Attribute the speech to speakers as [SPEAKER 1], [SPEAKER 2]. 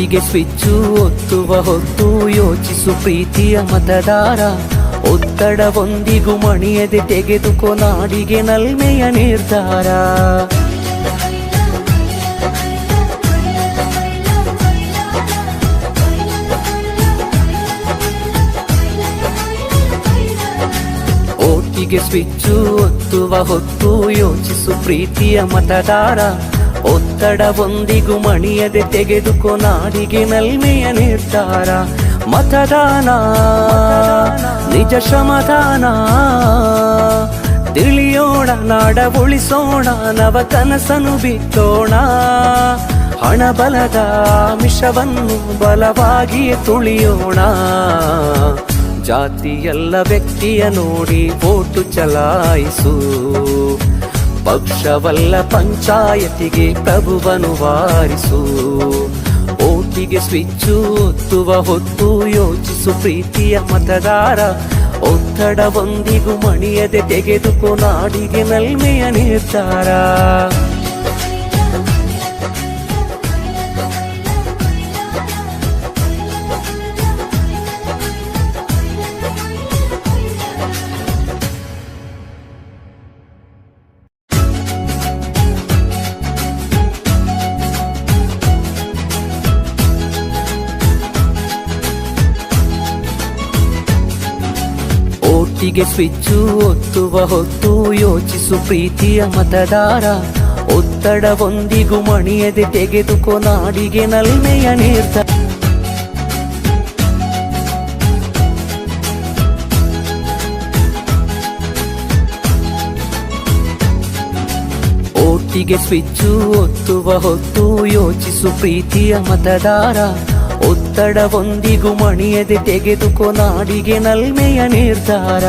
[SPEAKER 1] ಓಟಿಗೆ switch ಒತ್ತುವ ಹೊತ್ತು ಯೋಚಿಸು ಪ್ರೀತಿಯ ಮತದಾರ. ಒತ್ತಡವೊಂದಿಗೂ ಮಣಿಯದೆ ತೆಗೆದುಕೋ ನಾಡಿಗೆ ನಲ್ಮೆಯ ನಿರ್ಧಾರ. ಓಟಿಗೆ ಸ್ವಿಚ್ಚು ಒತ್ತುವ ಹೊತ್ತು ಯೋಚಿಸು ಪ್ರೀತಿಯ ಮತದಾರ. ಒತ್ತಡವೊಂದಿಗೂ ಮಣಿಯದೆ ತೆಗೆದುಕೋ ನಾಡಿಗೆ ನಲ್ಮೆಯ ನಿರ್ಧಾರ. ಮತದಾನ ನಿಜ ಶ್ರಮದಾನ, ತಿಳಿಯೋಣ ನಾಡ ಉಳಿಸೋಣ, ನವ ಕನಸನು ಬಿತ್ತೋಣ. ಹಣಬಲದ ಮಿಷವನ್ನು ಬಲವಾಗಿಯೇ ತುಳಿಯೋಣ. ಜಾತಿಯಲ್ಲ ವ್ಯಕ್ತಿಯ ನೋಡಿ ಓಟು ಚಲಾಯಿಸು. ಪಕ್ಷವಲ್ಲ ಪಂಚಾಯತಿಗೆ ಪ್ರಭುವನು ವಾರಿಸು. ಓಟಿಗೆ ಸ್ವಿಚ್ಚು ಒತ್ತುವ ಹೊತ್ತು ಯೋಚಿಸು ಪ್ರೀತಿಯ ಮತದಾರ. ಒತ್ತಡವೊಂದಿಗೂ ಮಣಿಯದೆ ತೆಗೆದುಕೋ ನಾಡಿಗೆ ನಲ್ಮೆಯ ನಿರ್ಧಾರ. ಓಟಿಗೆ ಸ್ವಿಚ್ಚು ಒತ್ತುವ ಹೊತ್ತು ಯೋಚಿಸು ಪ್ರೀತಿಯ ಮತದಾರ. ಒತ್ತಡವೊಂದಿಗೂ ಮಣಿಯದೆ ತೆಗೆದುಕೋ ನಾಡಿಗೆ ನಲ್ಮೆಯ ನಿರ್ಧಾರ. ಓಟಿಗೆ ಸ್ವಿಚ್ಚು ಒತ್ತುವ ಹೊತ್ತು ಯೋಚಿಸು ಪ್ರೀತಿಯ ಮತದಾರ. ಒತ್ತಡವೊಂದಿಗೂ ಮಣಿಯದೆ ತೆಗೆದುಕೋ ನಾಡಿಗೆ ನಲ್ಮೆಯ ನಿರ್ಧಾರ.